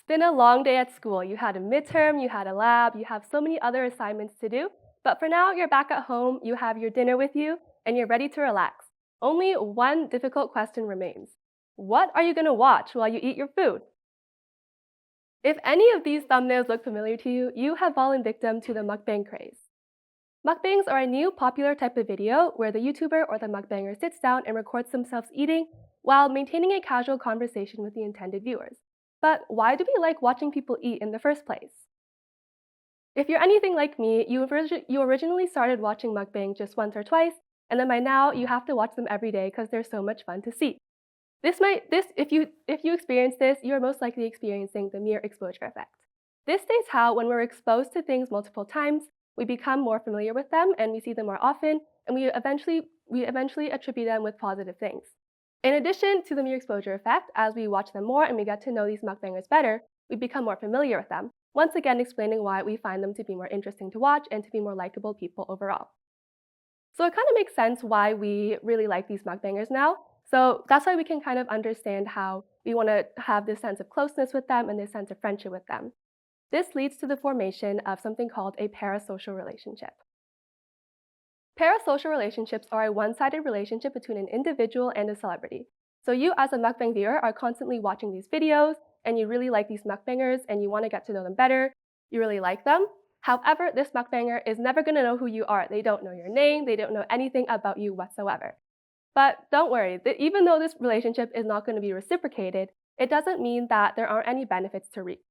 It's been a long day at school. You had a midterm, you had a lab, you have so many other assignments to do. But for now, you're back at home, you have your dinner with you, and you're ready to relax. Only one difficult question remains. What are you going to watch while you eat your food? If any of these thumbnails look familiar to you, you have fallen victim to the mukbang craze. Mukbangs are a new popular type of video where the YouTuber or the mukbanger sits down and records themselves eating while maintaining a casual conversation with the intended viewers. But why do we like watching people eat in the first place? If you're anything like me, you originally started watching mukbang just once or twice, and then by now you have to watch them every day because they're so much fun to see. This if you experience this, you are most likely experiencing the mere exposure effect. This states how when we're exposed to things multiple times, we become more familiar with them and we see them more often, and we eventually attribute them with positive things. In addition to the mere exposure effect, as we watch them more and we get to know these mukbangers better, we become more familiar with them, once again explaining why we find them to be more interesting to watch and to be more likable people overall. So it kind of makes sense why we really like these mukbangers now. So that's why we can kind of understand how we want to have this sense of closeness with them and this sense of friendship with them. This leads to the formation of something called a parasocial relationship. Parasocial relationships are a one-sided relationship between an individual and a celebrity. So you as a mukbang viewer are constantly watching these videos and you really like these mukbangers and you want to get to know them better. You really like them. However, this mukbanger is never going to know who you are. They don't know your name. They don't know anything about you whatsoever. But don't worry, even though this relationship is not going to be reciprocated, it doesn't mean that there aren't any benefits to reap.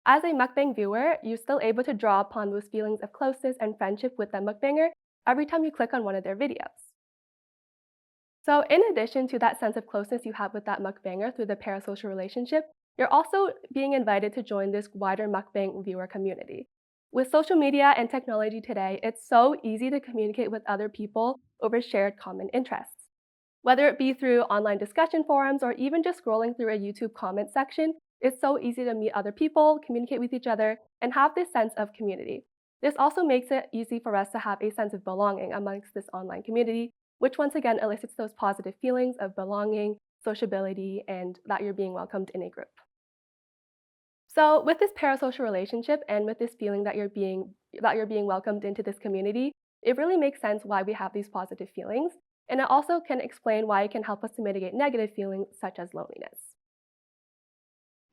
As a mukbang viewer, you're still able to draw upon those feelings of closeness and friendship with the mukbanger every time you click on one of their videos. So in addition to that sense of closeness you have with that mukbanger through the parasocial relationship, you're also being invited to join this wider mukbang viewer community. With social media and technology today, it's so easy to communicate with other people over shared common interests. Whether it be through online discussion forums or even just scrolling through a YouTube comment section, it's so easy to meet other people, communicate with each other, and have this sense of community. This also makes it easy for us to have a sense of belonging amongst this online community, which once again elicits those positive feelings of belonging, sociability, and that you're being welcomed in a group. So with this parasocial relationship and with this feeling that you're being welcomed into this community, it really makes sense why we have these positive feelings, and it also can explain why it can help us to mitigate negative feelings such as loneliness.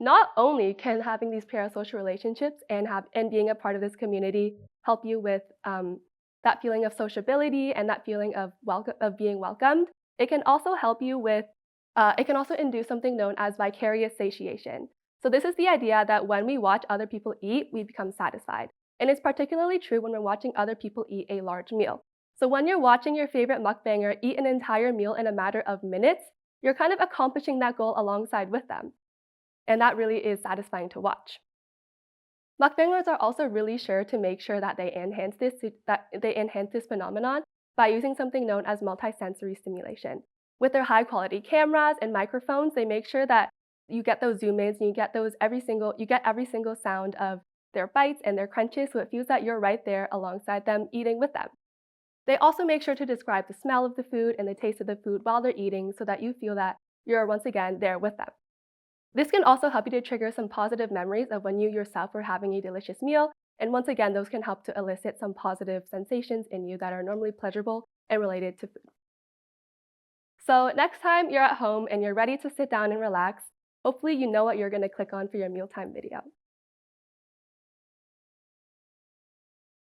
Not only can having these parasocial relationships and being a part of this community help you with that feeling of sociability and that feeling of being welcomed, it can also help you with it can also induce something known as vicarious satiation. So this is the idea that when we watch other people eat, we become satisfied. And it's particularly true when we're watching other people eat a large meal. So when you're watching your favorite mukbanger eat an entire meal in a matter of minutes, you're kind of accomplishing that goal alongside with them. And that really is satisfying to watch. Mukbangers are also really sure to make sure that they enhance this phenomenon by using something known as multisensory stimulation. With their high-quality cameras and microphones, they make sure that you get those zoom ins and you get every single sound of their bites and their crunches, so it feels that you're right there alongside them eating with them. They also make sure to describe the smell of the food and the taste of the food while they're eating so that you feel that you're once again there with them. This can also help you to trigger some positive memories of when you yourself were having a delicious meal, and once again, those can help to elicit some positive sensations in you that are normally pleasurable and related to food. So next time you're at home and you're ready to sit down and relax, hopefully you know what you're going to click on for your mealtime video.